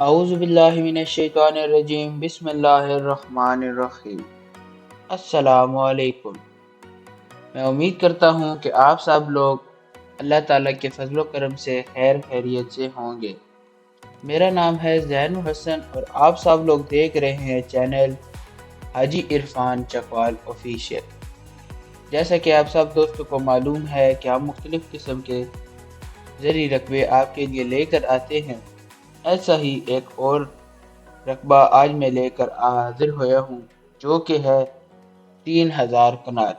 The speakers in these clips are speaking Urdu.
اعوذ باللہ من الشیطان الرجیم بسم اللہ الرحمن الرحیم۔ السلام علیکم۔ میں امید کرتا ہوں کہ آپ سب لوگ اللہ تعالیٰ کے فضل و کرم سے خیر خیریت سے ہوں گے۔ میرا نام ہے زین الحسن اور آپ سب لوگ دیکھ رہے ہیں چینل حاجی عرفان چکوال آفیشیل۔ جیسا کہ آپ سب دوستوں کو معلوم ہے کہ ہم مختلف قسم کے زرعی رقبے آپ کے لیے لے کر آتے ہیں، ایسا ہی ایک اور رقبہ آج میں لے کر حاضر ہوا ہوں جو کہ ہے 3000 کنال۔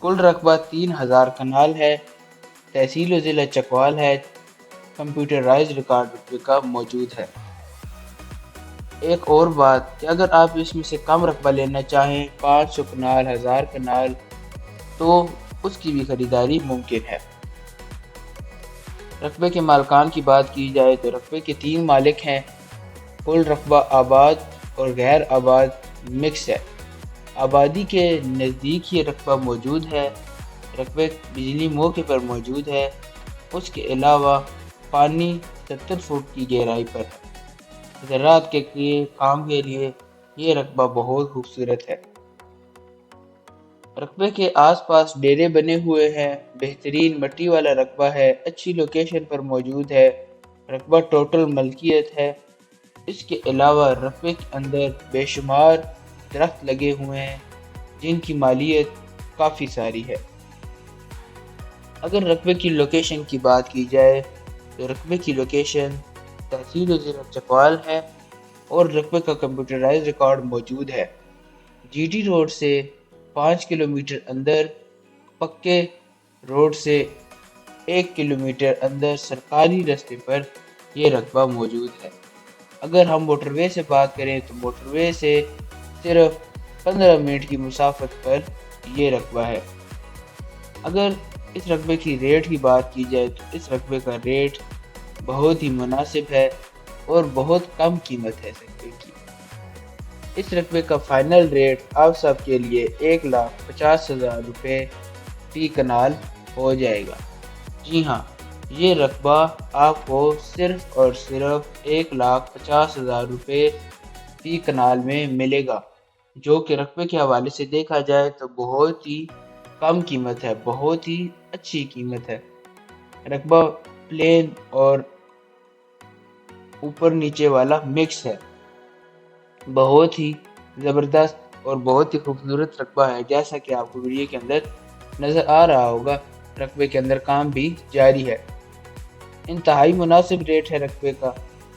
کل رقبہ 3000 کنال ہے، تحصیل و ضلع چکوال ہے، کمپیوٹرائز ریکارڈ رقبے کا موجود ہے۔ ایک اور بات کہ اگر آپ اس میں سے کم رقبہ لینا چاہیں، 500 کنال، 1000 کنال، تو اس کی بھی خریداری ممکن ہے۔ رقبے کے مالکان کی بات کی جائے تو رقبے کے 3 مالک ہیں۔ کل رقبہ آباد اور غیر آباد مکس ہے۔ آبادی کے نزدیک یہ رقبہ موجود ہے۔ رقبے بجلی موقع پر موجود ہے۔ اس کے علاوہ پانی 70 فٹ کی گہرائی پر ہے۔ زراعت کے کام کے لیے یہ رقبہ بہت خوبصورت ہے۔ رقبے کے آس پاس ڈیرے بنے ہوئے ہیں۔ بہترین مٹی والا رقبہ ہے، اچھی لوکیشن پر موجود ہے۔ رقبہ ٹوٹل ملکیت ہے۔ اس کے علاوہ رقبے کے اندر بے شمار درخت لگے ہوئے ہیں جن کی مالیت کافی ساری ہے۔ اگر رقبے کی لوکیشن کی بات کی جائے تو رقبے کی لوکیشن تحصیل و ضلع چکوال ہے اور رقبے کا کمپیوٹرائز ریکارڈ موجود ہے۔ جی ٹی روڈ سے 5 کلومیٹر اندر، پکے روڈ سے 1 کلومیٹر اندر سرکاری راستے پر یہ رقبہ موجود ہے۔ اگر ہم موٹر وے سے بات کریں تو موٹر وے سے صرف 15 منٹ کی مسافت پر یہ رقبہ ہے۔ اگر اس رقبے کی ریٹ کی بات کی جائے تو اس رقبے کا ریٹ بہت ہی مناسب ہے اور بہت کم قیمت ہے اس رقبے کی۔ اس رقبے کا فائنل ریٹ آپ سب کے لیے 1,50,000 روپے فی کنال ہو جائے گا۔ جی ہاں، یہ رقبہ آپ کو صرف اور صرف 1,50,000 روپے فی کنال میں ملے گا، جو کہ رقبے کے حوالے سے دیکھا جائے تو بہت ہی کم قیمت ہے، بہت ہی اچھی قیمت ہے۔ رقبہ پلین اور اوپر نیچے والا مکس ہے، بہت ہی زبردست اور بہت ہی خوبصورت رقبہ ہے۔ جیسا کہ آپ کو ویڈیو کے اندر نظر آ رہا ہوگا، رقبے کے اندر کام بھی جاری ہے۔ انتہائی مناسب ریٹ ہے رقبے کا۔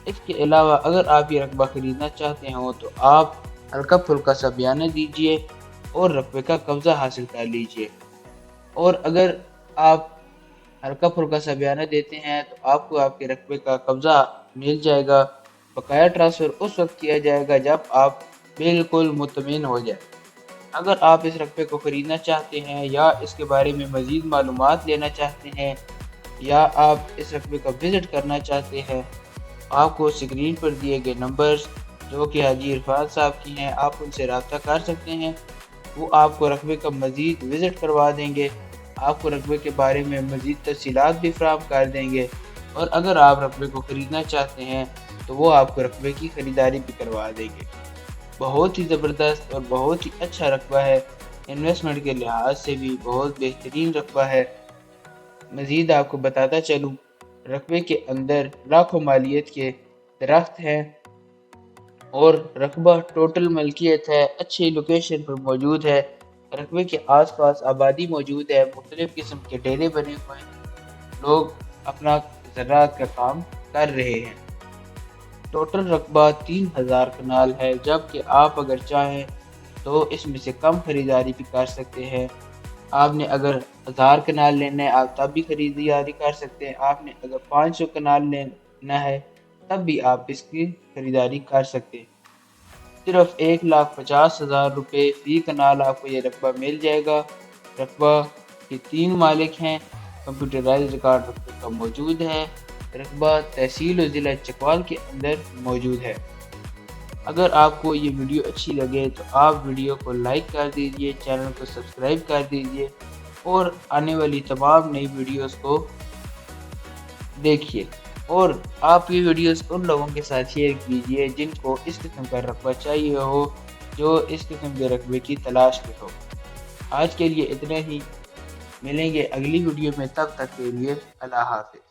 اس کے علاوہ اگر آپ یہ رقبہ خریدنا چاہتے ہوں تو آپ ہلکا پھلکا سا بیانہ دیجئے اور رقبے کا قبضہ حاصل کر لیجئے۔ اور اگر آپ ہلکا پھلکا سا بیانہ دیتے ہیں تو آپ کو آپ کے رقبے کا قبضہ مل جائے گا۔ بقایا ٹرانسفر اس وقت کیا جائے گا جب آپ بالکل مطمئن ہو جائیں۔ اگر آپ اس رقبے کو خریدنا چاہتے ہیں یا اس کے بارے میں مزید معلومات لینا چاہتے ہیں یا آپ اس رقبے کا وزٹ کرنا چاہتے ہیں، آپ کو اسکرین پر دیے گئے نمبرز جو کہ حاجی عرفان صاحب کی ہیں، آپ ان سے رابطہ کر سکتے ہیں۔ وہ آپ کو رقبے کا مزید وزٹ کروا دیں گے، آپ کو رقبے کے بارے میں مزید تفصیلات بھی فراہم کر دیں گے، اور اگر آپ رقبے کو خریدنا چاہتے ہیں تو وہ آپ کو رقبے کی خریداری بھی کروا دیں گے۔ بہت ہی زبردست اور بہت ہی اچھا رقبہ ہے، انویسٹمنٹ کے لحاظ سے بھی بہت بہترین رقبہ ہے۔ مزید آپ کو بتاتا چلوں، رقبے کے اندر لاکھوں مالیت کے درخت ہیں اور رقبہ ٹوٹل ملکیت ہے، اچھی لوکیشن پر موجود ہے۔ رقبے کے آس پاس آبادی موجود ہے، مختلف قسم کے ڈیرے بنے ہوئے ہیں، لوگ اپنا زراعت کا کام کر رہے ہیں۔ ٹوٹل رقبہ 3000 کنال ہے، جبکہ آپ اگر چاہیں تو اس میں سے کم خریداری بھی کر سکتے ہیں۔ آپ نے اگر 1000 کنال لینا ہے آپ تب بھی خریداری کر سکتے ہیں، آپ نے اگر 500 کنال لینا ہے تب بھی آپ اس کی خریداری کر سکتے ہیں۔ صرف 1,50,000 روپے فی کنال آپ کو یہ رقبہ مل جائے گا۔ رقبہ کے 3 مالک ہیں، کمپیوٹرائز ریکارڈ رقبے کا موجود ہے۔ رقبہ تحصیل و ضلع چکوال کے اندر موجود ہے۔ اگر آپ کو یہ ویڈیو اچھی لگے تو آپ ویڈیو کو لائک کر دیجئے، چینل کو سبسکرائب کر دیجئے اور آنے والی تمام نئی ویڈیوز کو دیکھیے۔ اور آپ یہ ویڈیوز ان لوگوں کے ساتھ شیئر کیجیے جن کو اس قسم کا رقبہ چاہیے ہو، جو اس قسم کے رقبے کی تلاش میں ہو۔ آج کے لیے اتنے ہی، ملیں گے اگلی ویڈیو میں، تب تک کے لیے اللہ حافظ۔